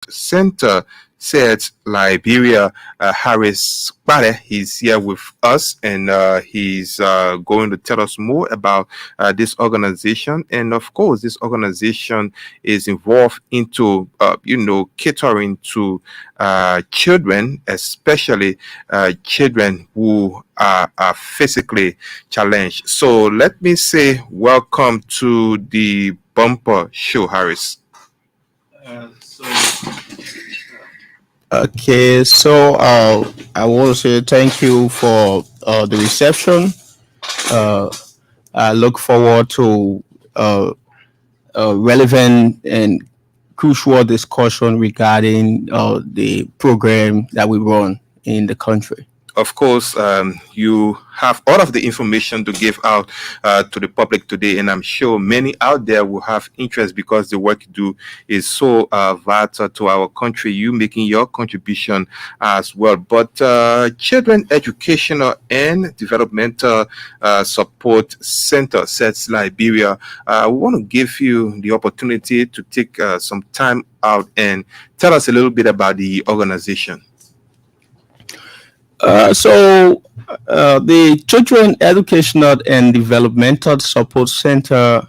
Center said Liberia. Harris Bade, he's here with us, and he's going to tell us more about this organization. And of course, this organization is involved into catering to children, especially children who are physically challenged. So let me say welcome to the bumper show, Harris. Okay, so I want to say thank you for the reception. Uh, I look forward to uh, relevant and crucial discussion regarding the program that we run in the country. Of course, you have all of the information to give out to the public today, and I'm sure many out there will have interest because the work you do is so vital to our country. You making your contribution as well. But Children Educational and Developmental Support Center, SETS Liberia, we want to give you the opportunity to take some time out and tell us a little bit about the organization. The Children Educational and Developmental Support Center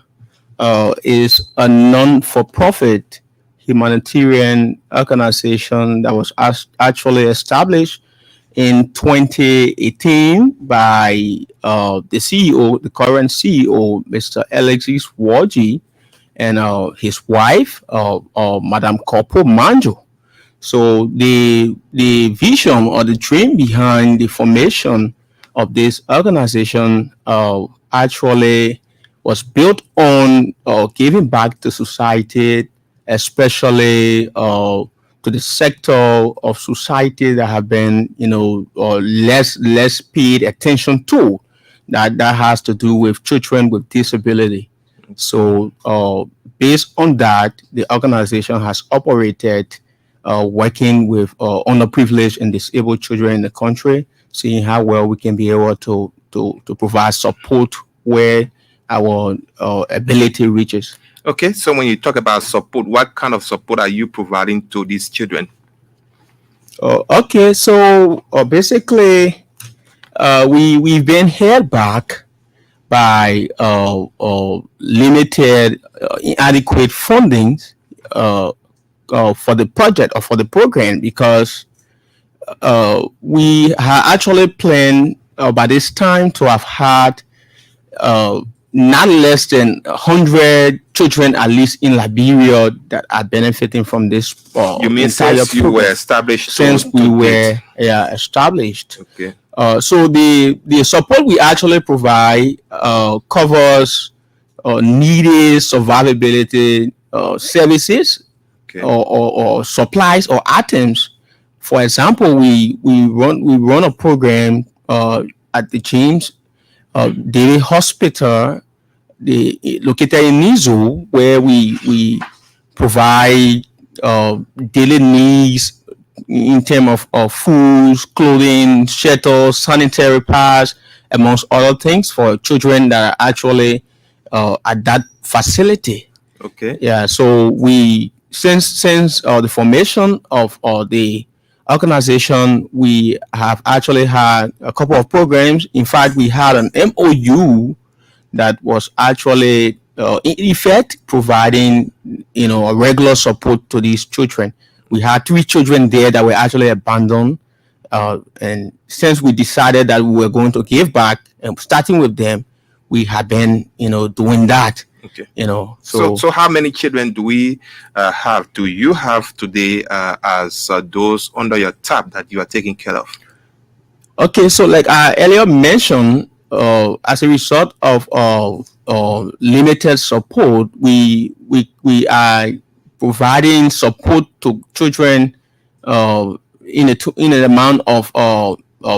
is a non-for-profit humanitarian organization that was actually established in 2018 by the CEO, the current CEO, Mr. Alexis Waji, and his wife, Madame Kopo Manjo. So the vision or the dream behind the formation of this organization actually was built on giving back to society, especially to the sector of society that have been, less paid attention to. That has to do with children with disability. So, based on that, the organization has operated working with underprivileged and disabled children in the country, seeing how well we can be able to provide support where our ability reaches. Okay, so when you talk about support, what kind of support are you providing to these children? Okay, so basically, we've been held back by limited, inadequate funding uh, for the project or for the program because we actually planned by this time to have had uh, not less than 100 children at least in Liberia that are benefiting from this You mean entire since you were program established since we to were date? established. Okay. So the support we actually provide covers needed survivability services Okay. or supplies or items. For example, we run a program at the James Daily Hospital, located in Nizu, where we provide daily needs in terms of foods, clothing, shelter, sanitary pads, amongst other things for children that are actually at that facility. Okay. Yeah, so we since the formation of the organization, we have actually had a couple of programs. In fact, we had an MOU that was actually in effect providing a regular support to these children. We had three children there that were actually abandoned, and since we decided that we were going to give back and starting with them, we have been doing that. Okay. So So how many children do we have? Do you have today as those under your tab that you are taking care of? okay, so like I earlier mentioned, as a result of limited support, we are providing support to children in an amount of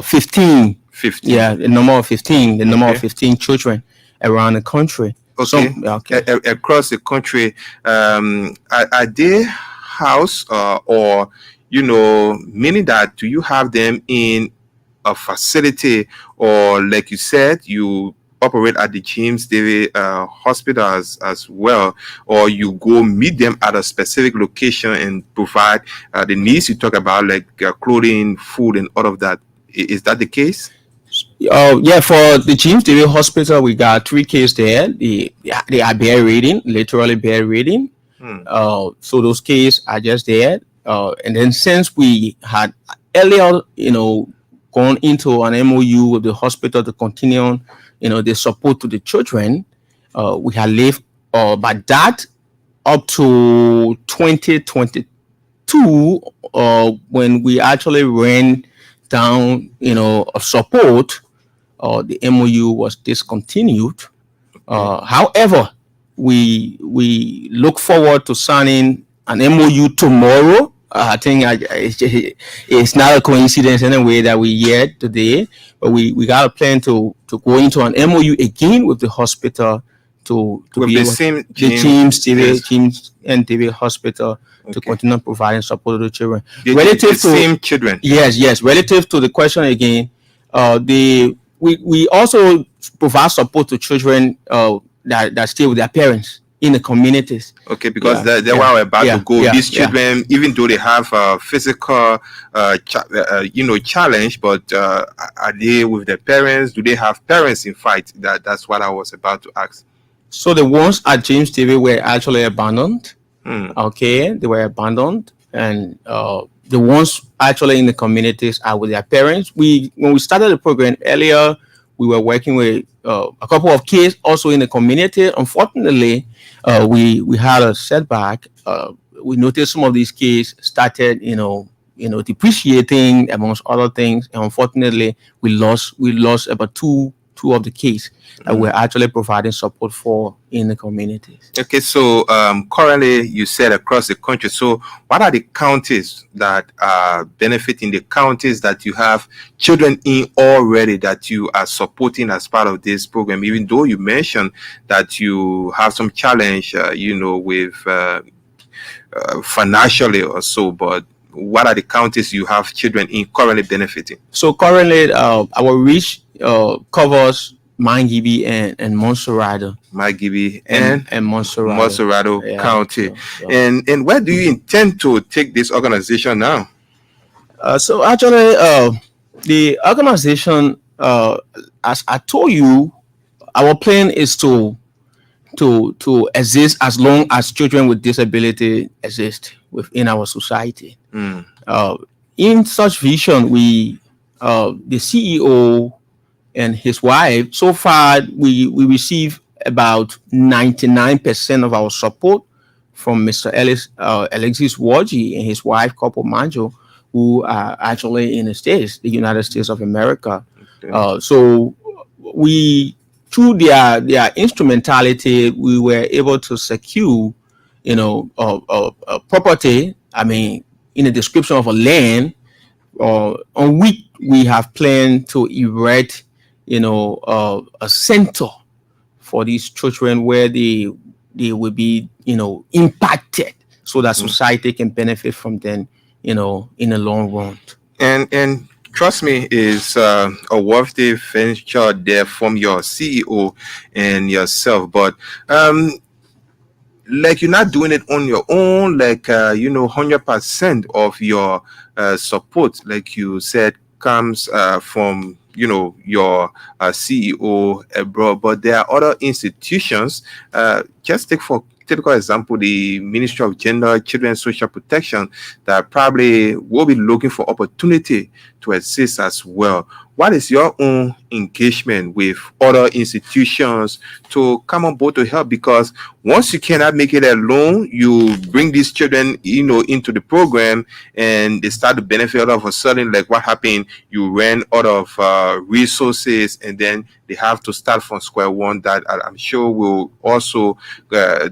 15. 15. Yeah, the number of Okay. 15 children around the country. Okay. Okay. Across the country, are they house or meaning that do you have them in a facility or like you said you operate at the James David Hospital as well, or you go meet them at a specific location and provide the needs you talk about, like clothing, food, and all of that. Is that the case? Yeah, for the James David Hospital, we got three cases there. They are bear reading, literally bear reading. Hmm. So those cases are just there. And then since we had earlier, gone into an MOU with the hospital to continue, the support to the children, we had lived by that up to 2022, when we actually ran down, a support, the MOU was discontinued. However, we look forward to signing an MOU tomorrow. I think it's not a coincidence anyway that we here today, but we got a plan to go into an MOU again with the hospital to With be the able, same the James, yes. James and David Hospital to Okay. continue providing support to the children. The Relative to same children. Yes. Relative to the question again, we also provide support to children that stay with their parents in the communities. Okay, because Yeah, that's where we're about yeah, to go. yeah, These yeah. children, even though they have a physical, challenge, but are they with their parents? Do they have parents in fight? That's what I was about to ask. So the ones at James David were actually abandoned. Hmm. Okay, they were abandoned, and the ones actually in the communities are with their parents. When we started the program earlier, we were working with a couple of kids also in the community. Unfortunately, we had a setback. We noticed some of these kids started, depreciating amongst other things, and unfortunately, we lost about two of the kids that we're actually providing support for in the communities. Okay, so currently you said across the country. So what are the counties that are benefiting, the counties that you have children in already that you are supporting as part of this program? Even though you mentioned that you have some challenge, with financially or so, but what are the counties you have children in currently benefiting? So currently, our reach covers Mangibi and Monserrado Margibi and and Monserrado. Monserrado Yeah, County. so. And where do you intend to take this organization now? So actually, the organization, as I told you, our plan is to exist as long as children with disability exist within our society. Mm. In such vision, the CEO and his wife, so far we receive about 99% of our support from Mr. Alexis Waji and his wife, Couple Manjo, who are actually in the United States of America. Okay. So we, through their instrumentality, we were able to secure, a property. I mean, in the description of a land, on which we have planned to erect, a center for these children where they will be, impacted, so that society can benefit from them, in the long run. And trust me, is a worthy venture there from your CEO and yourself, but like you're not doing it on your own, like 100% of your support, like you said, comes from your CEO abroad, but there are other institutions. Just take for typical example the Ministry of Gender, Children and Social Protection that probably will be looking for opportunity to assist as well. What is your own engagement with other institutions to come on board to help? Because once you cannot make it alone, you bring these children, into the program, and they start to benefit all of a sudden. Like what happened, you ran out of resources, and then they have to start from square one. That I'm sure will also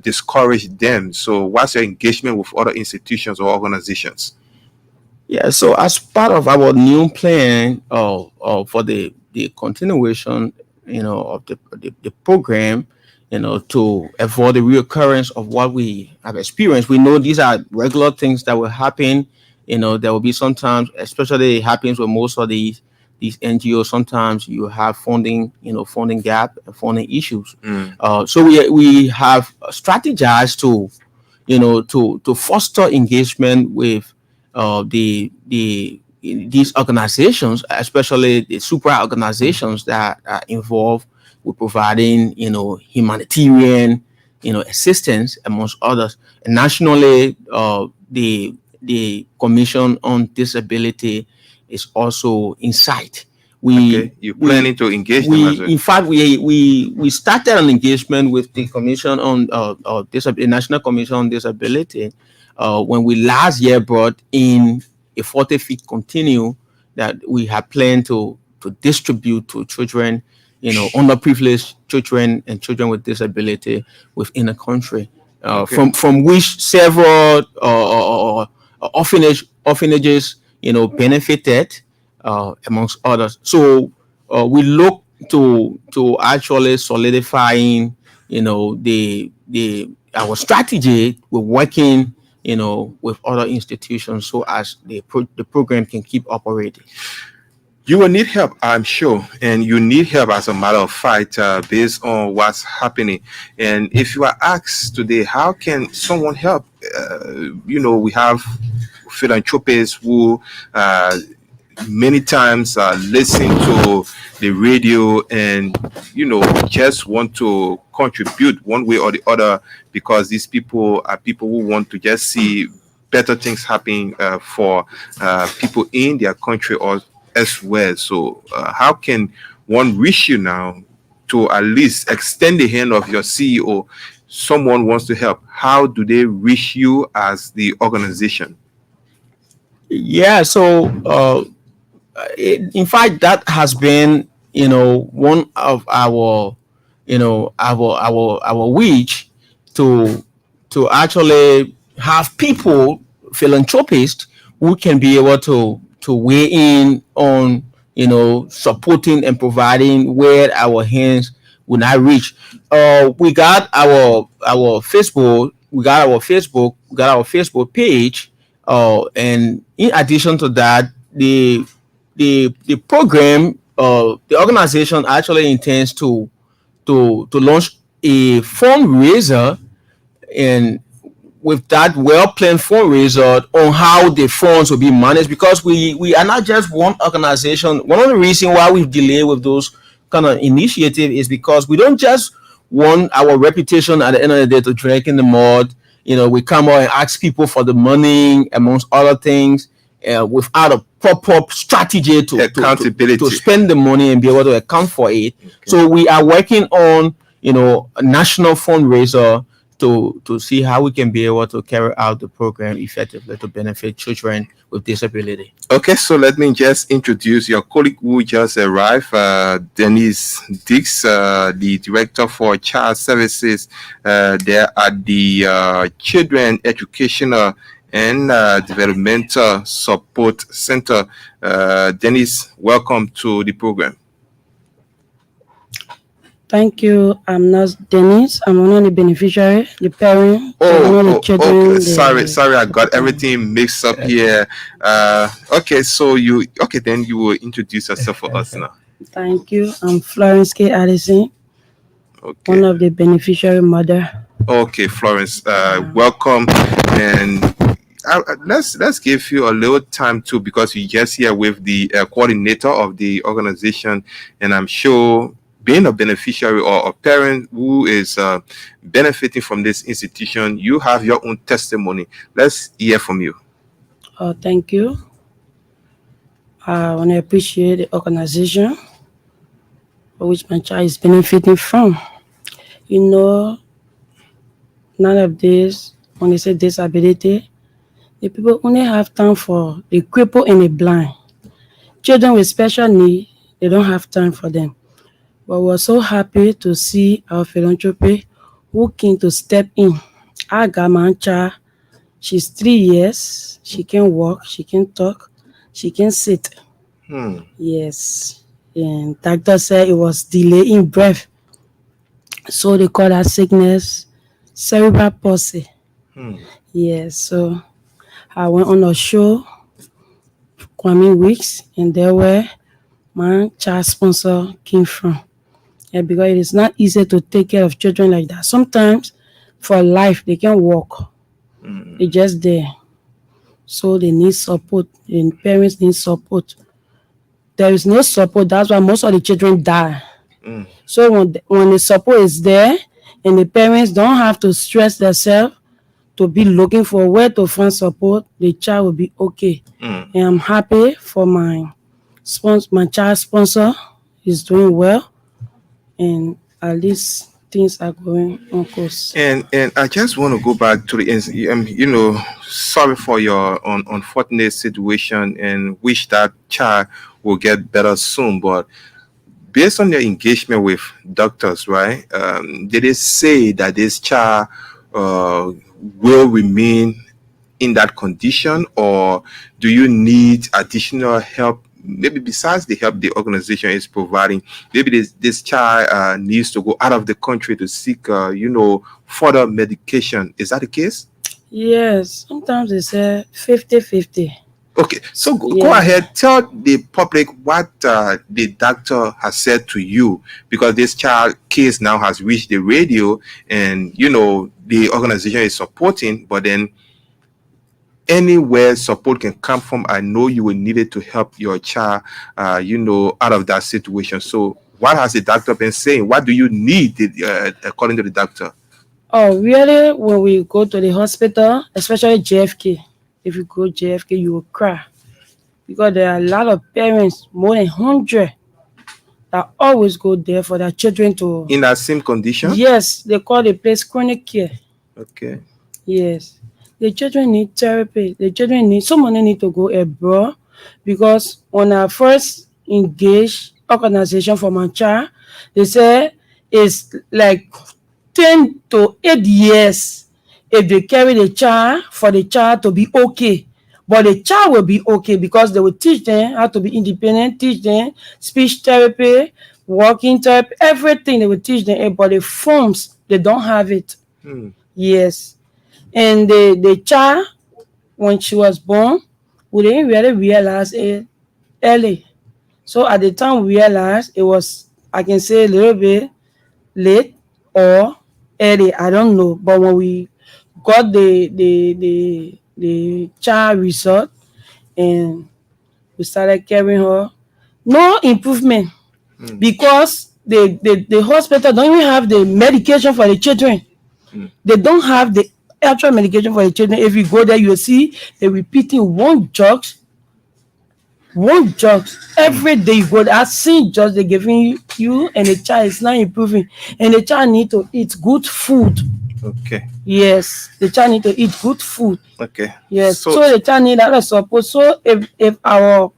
discourage them. So, what's your engagement with other institutions or organizations? Yeah, so as part of our new plan for the continuation, of the program, to avoid the reoccurrence of what we have experienced, we know these are regular things that will happen. There will be sometimes, especially it happens with most of these these NGOs, sometimes you have funding, funding gap and funding issues. Mm. So we have strategized to, to foster engagement with these organizations, especially the super organizations that are involved with providing, humanitarian, assistance amongst others. And nationally, the Commission on Disability is also in sight. Okay, you're planning to engage them as well. In fact, we started an engagement with the Commission on the National Commission on Disability when we last year brought in a 40-feet continue that we have planned to distribute to children, underprivileged children and children with disability within the country. Okay. From which several orphanages, benefited, amongst others. So we look to actually solidifying, the our strategy. We're working, with other institutions so as the program can keep operating. You will need help, I'm sure, and you need help as a matter of fact, based on what's happening. And if you are asked today, how can someone help? We have philanthropists who many times listen to the radio and just want to contribute one way or the other, because these people are people who want to just see better things happening for people in their country or as well. So how can one reach you now to at least extend the hand of your CEO? Someone wants to help. How do they reach you as the organization? Yeah, so in fact, that has been, one of our, our wish to actually have people, philanthropists, who can be able to weigh in on, supporting and providing where our hands will not reach. We got our Facebook, we got our Facebook page, and in addition to that, the program, the organization actually intends to launch a fundraiser, and with that well-planned fundraiser on how the funds will be managed, because we are not just one organization. One of the reasons why we've delayed with those kind of initiative is because we don't just want our reputation at the end of the day to drag in the mud. We come out and ask people for the money, amongst other things, without a proper strategy Accountability. to spend the money and be able to account for it. Okay. So we are working on, a national fundraiser to see how we can be able to carry out the program effectively to benefit children with disability. Okay, so let me just introduce your colleague who just arrived, Denise Dix, the Director for Child Services there at the Children Educational and Developmental Support Center. Denise, welcome to the program. Thank you. I'm Nurse Denise. I'm one of the beneficiary, the parent. The children, okay. Sorry, I got everything mixed up here. Okay, so then you will introduce yourself for us now. Thank you. I'm Florence K. Addison, one of the beneficiary mother. Okay, Florence, welcome, and let's give you a little time too, because you're just here with the coordinator of the organization, and I'm sure, being a beneficiary or a parent who is benefiting from this institution, you have your own testimony. Let's hear from you. Thank you. I want to appreciate the organization for which my child is benefiting from. None of this, when they say disability, the people only have time for the cripple and the blind. Children with special needs, they don't have time for them. But we're so happy to see our philanthropy who came to step in. Agamancha, she's 3 years. She can walk, she can talk, she can sit. Yes. And doctor said it was delay in breath. So they call that sickness cerebral palsy. Yes. So I went on a show, Kwame Weeks, and there were my child sponsor came from. Yeah, because it is not easy to take care of children like that. Sometimes for life they can't walk. They're just there. So they need support. And parents need support. There is no support. That's why most of the children die. Mm. So when the support is there and the parents don't have to stress themselves to be looking for where to find support, the child will be okay. Mm. And I'm happy for my child sponsor is doing well, and at least things are going on course. And I just want to go back to sorry for your unfortunate situation, and wish that child will get better soon. But based on your engagement with doctors, right? Did they say that this child uh, will remain in that condition, or do you need additional help? Maybe besides the help the organization is providing, maybe this child needs to go out of the country to seek, further medication. Is that the case? Yes, sometimes they say 50-50. Okay, so go Yeah. ahead, tell the public what the doctor has said to you, because this child case now has reached the radio, and the organization is supporting, but then anywhere support can come from, I know you will need it to help your child, out of that situation. So, what has the doctor been saying? What do you need, according to the doctor? Oh, really? When we go to the hospital, especially JFK, if you go JFK, you will cry because there are a lot of parents, more than 100, that always go there for their children to. In that same condition? Yes, they call the place chronic care. Okay. Yes, the children need therapy. The children need someone need to go abroad because when I first engaged organization for my child, they say it's like 10 to 8 years if they carry the child for the child to be okay. But the child will be okay because they will teach them how to be independent, teach them speech therapy, walking therapy, everything they will teach them. But the forms, they don't have it. Hmm. Yes. And the child, when she was born, we didn't really realize it early. So at the time we realized, it was, I can say, a little bit late or early. I don't know. But when we got the child result and we started carrying her, no improvement because the hospital don't even have the medication for the children. They don't have the actual medication for the children. If you go there, you'll see they're repeating one jug every day. You go there, I see just they're giving you, and the child is not improving, and the child need to eat good food. Okay. Yes, the child need to eat good food. Okay. Yes, So, so the child need a lot of support. So if our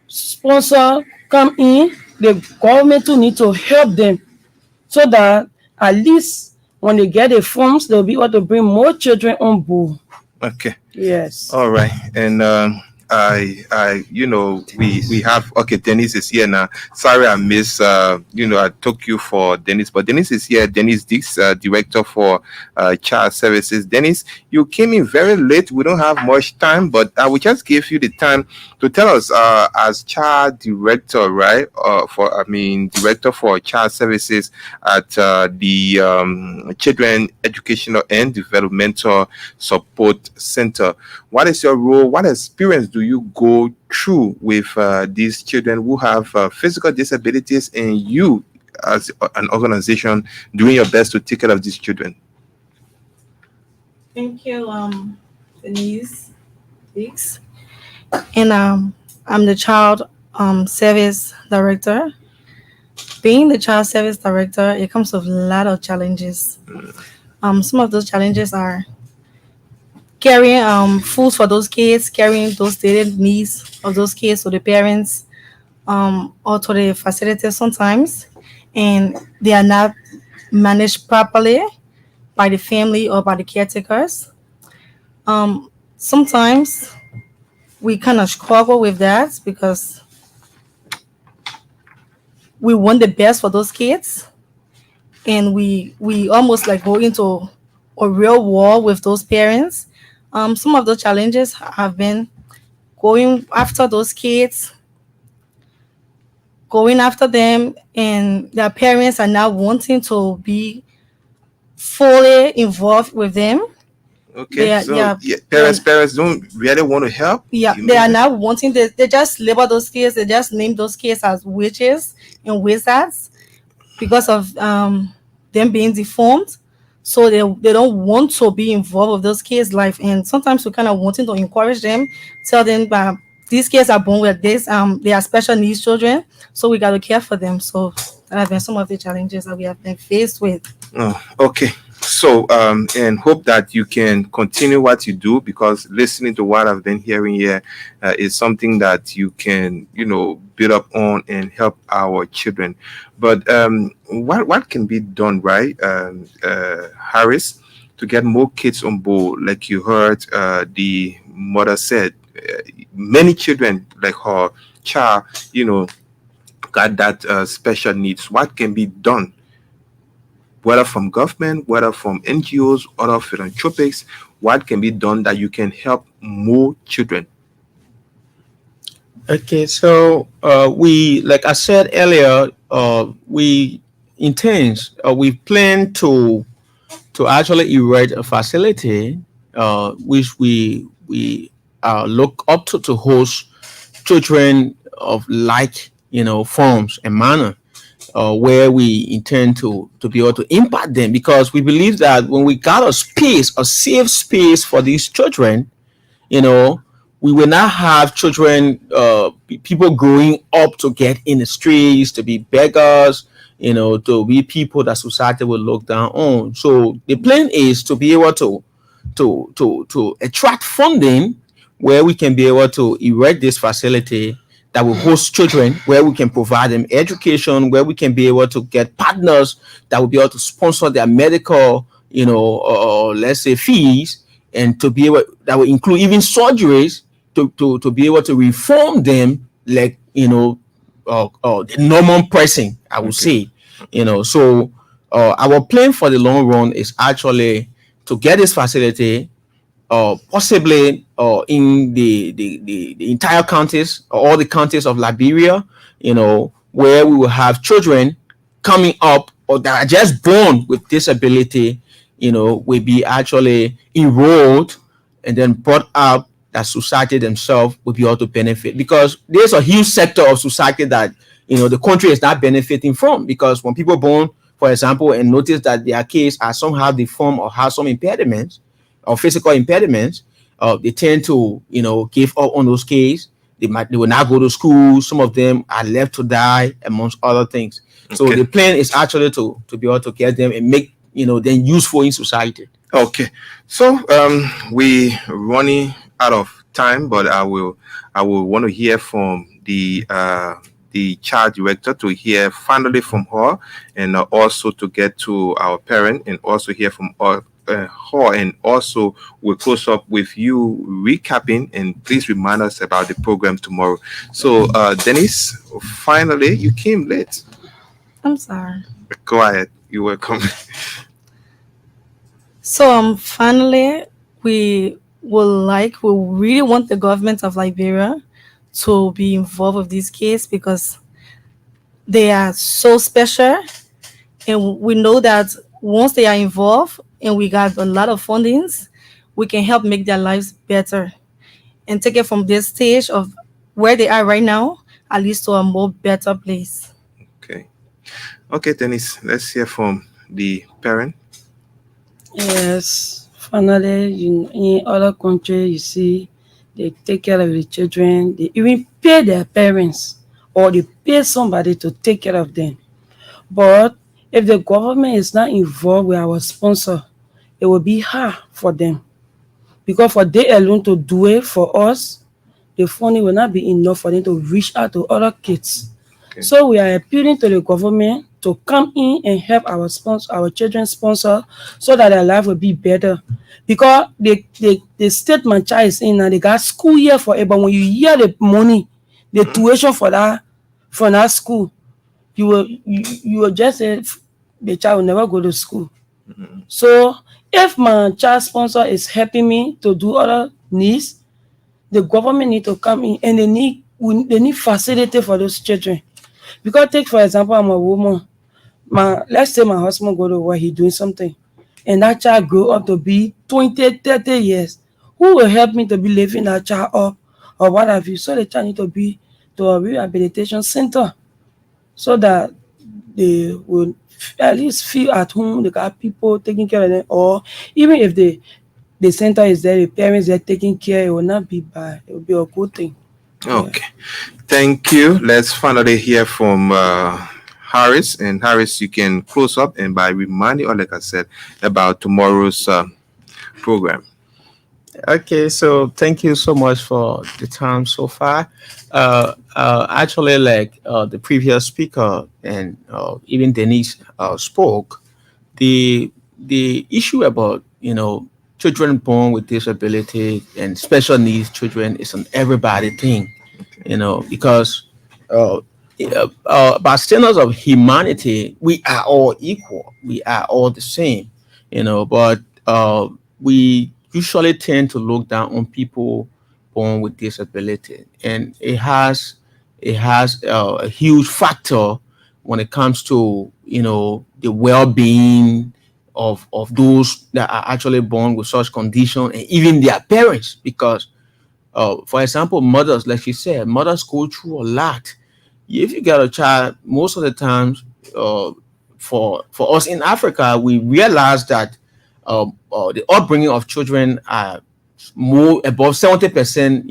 sponsor come in, the government too need to help them so that at least when they get the forms, they'll be able to bring more children on board. okay. Yes. All right. And we have, okay, Dennis is here now. Sorry, I miss, I took you for Dennis, but Dennis is here. Dennis Dix, director for child services. Dennis, you came in very late. We don't have much time, but I will just give you the time to tell us, as child director, right? Director for child services at the Children Educational and Developmental Support Center. What is your role? What experience do you go through with these children who have physical disabilities, and you, as an organization, doing your best to take care of these children? Thank you, Denise Hicks. And I'm the child service director. Being the child service director, it comes with a lot of challenges. Some of those challenges are carrying food for those kids, carrying those daily needs of those kids to the parents, or to the facilities sometimes, and they are not managed properly by the family or by the caretakers. Sometimes we kind of struggle with that because we want the best for those kids, and we almost like go into a real war with those parents. Some of those challenges have been going after those kids, going after them, and their parents are now wanting to be fully involved with them. Okay, They are, so yeah, yeah, they parents don't really want to help. yeah, You they are mean? now wanting, they just label those kids, they just name those kids as witches and wizards because of them being deformed. So they don't want to be involved with those kids' life. And sometimes we kind of wanting to encourage them, tell them that these kids are born with this, they are special needs children, so we got to care for them. So that have been some of the challenges that we have been faced with. Oh, okay. So, and hope that you can continue what you do, because listening to what I've been hearing here is something that you can, build up on and help our children. But what can be done, right, Harris, to get more kids on board? Like you heard the mother said, many children, like her child, got that special needs. What can be done, whether from government, whether from NGOs, other philanthropics? What can be done that you can help more children? Okay, so like I said earlier, we plan to actually erect a facility, which we look up to host children of like forms and manner, where we intend to be able to impact them, because we believe that when we got a safe space for these children, you know we will not have children, people growing up to get in the streets, to be beggars, to be people that society will look down on. So the plan is to be able to attract funding, where we can be able to erect this facility that will host children, where we can provide them education, where we can be able to get partners that will be able to sponsor their medical, let's say fees, and to be able, that will include even surgeries, to be able to reform them, like the normal person, I would say. So our plan for the long run is actually to get this facility, possibly in the entire counties, or all the counties of Liberia, where we will have children coming up, or that are just born with disability, will be actually enrolled and then brought up, that society themselves will be able to benefit, because there's a huge sector of society that the country is not benefiting from, because when people born, for example, and notice that their kids are somehow deformed or have some impediments or physical impediments, they tend to give up on those kids. They will not go to school. Some of them are left to die, amongst other things. So Okay. the plan is actually to be able to get them and make them useful in society. Okay, so we running out of time, but I will want to hear from the child director, to hear finally from her, and also to get to our parent, and also hear from her, and also we'll close up with you recapping, and please remind us about the program tomorrow. So Dennis, finally you came late. I'm sorry. Quiet, you're welcome. So finally, we really want the government of Liberia to be involved with this case, because they are so special, and we know that once they are involved and we got a lot of fundings, we can help make their lives better and take it from this stage of where they are right now, at least to a more better place. Okay, Dennis, let's hear from the parent. Yes, finally, in other countries, you see, they take care of the children. They even pay their parents, or they pay somebody to take care of them. But if the government is not involved with our sponsor, it will be hard for them, because for they alone to do it for us, the funding will not be enough for them to reach out to other kids. Okay. So we are appealing to the government to come in and help our sponsor, our children's sponsor, so that their life will be better. Because the state my child is in now, they got school year for it, but when you hear the money, the tuition for that school, you will just say the child will never go to school. So if my child sponsor is helping me to do other needs, the government need to come in, and they need facility for those children. Because take for example, I'm a woman. Let's say my husband go to work, he doing something, and that child grow up to be 20, 30 years. Who will help me to be living that child up or what have you? So the child need to be to a rehabilitation center so that they will at least feel at home. They got people taking care of them, or even if the center is there, the parents are taking care, it will not be bad. It will be a good thing. Okay. Thank you. Let's finally hear from Harris. And Harris, you can close up and by reminding, or like I said, about tomorrow's program. Okay, so thank you so much for the time so far. Actually, like the previous speaker and even Denise spoke, the issue about children born with disability and special needs children is an everybody thing, because uh, by standards of humanity, we are all equal, we are all the same, but we usually tend to look down on people born with disability, and it has a huge factor when it comes to the well-being of those that are actually born with such condition and even their parents, because for example, mothers, like she said, mothers go through a lot. If you get a child, most of the times, for us in Africa, we realize that the upbringing of children are more above 70%.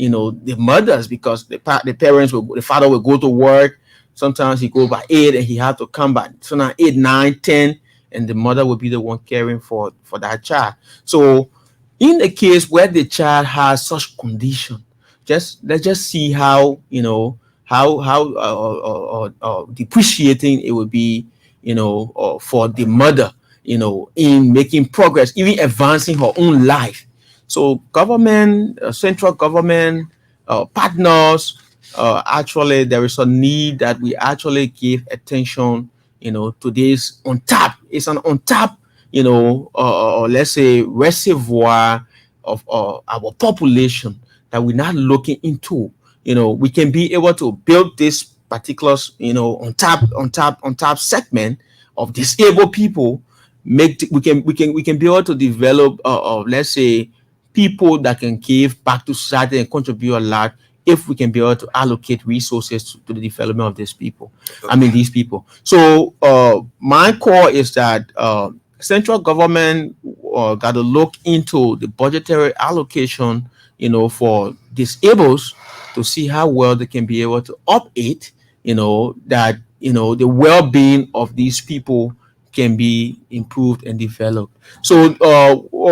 The mothers, because the parents will, the father will go to work. Sometimes he go by 8 and he have to come back. So now 8, 9, 10, and the mother will be the one caring for that child. So in the case where the child has such condition, let's just see how how depreciating it would be, for the mother, in making progress, even advancing her own life. So government, central government, partners, actually there is a need that we actually give attention, to this it's an untapped, or let's say reservoir of our population that we're not looking into. We can be able to build this particular, on top segment of disabled people. We can be able to develop, let's say, people that can give back to society and contribute a lot, if we can be able to allocate resources to the development of these people. These people. So my core is that central government got to look into the budgetary allocation, for disabled, to see how well they can be able to update, that the well-being of these people can be improved and developed. So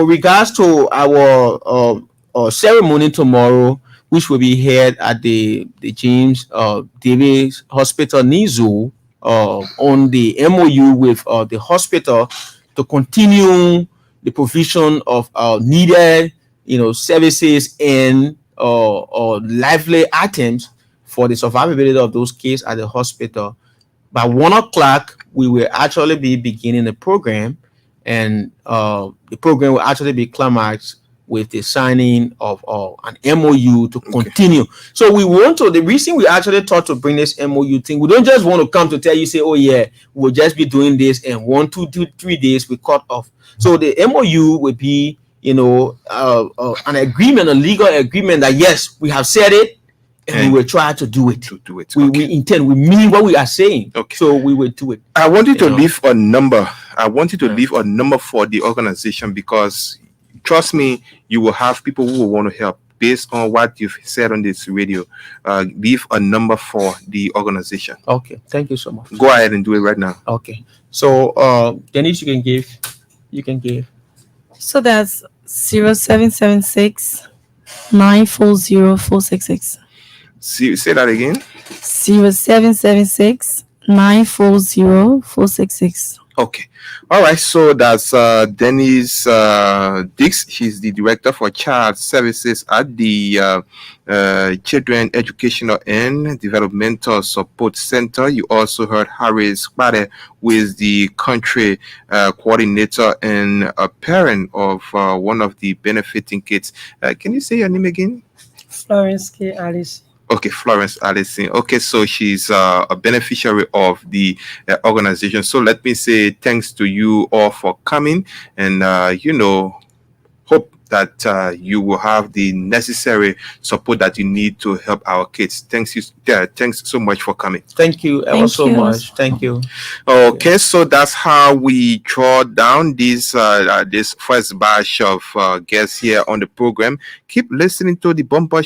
regards to our ceremony tomorrow, which will be held at the James Davis Hospital, Nizu, on the MOU with the hospital to continue the provision of needed services and lively items for the survivability of those cases at the hospital. By 1 o'clock, we will actually be beginning the program, and the program will actually be climaxed with the signing of an MOU to continue. So we want to, the reason we actually thought to bring this MOU thing, we don't just want to come to tell you, say, oh yeah, we'll just be doing this, and 1, 2, 3 days we cut off. So the MOU will be, an agreement, a legal agreement that yes, we have said it, and we will try to do it. We intend, we mean what we are saying. Okay. So we will do it. I want you to leave a number. I want you to leave a number for the organization, because trust me, you will have people who will want to help based on what you've said on this radio. Leave a number for the organization. Okay. Thank you so much. Go ahead and do it right now. Okay. So Denise, you can give. So that's 0776 940 466. Say that again. 0776 940 466. Okay. All right. So that's Denise Dix. She's the director for child services at the Children Educational and Developmental Support Center. You also heard Harris Bade, who is the country coordinator and a parent of one of the benefiting kids. Can you say your name again? Florence K. Alice. Okay, Florence Allison. Okay, so she's a beneficiary of the organization. So let me say thanks to you all for coming, and hope that you will have the necessary support that you need to help our kids. Thanks so much for coming. Thank you ever Thank so you. much. Thank you. Okay, so that's how we draw down this first batch of guests here on the program. Keep listening to the bumper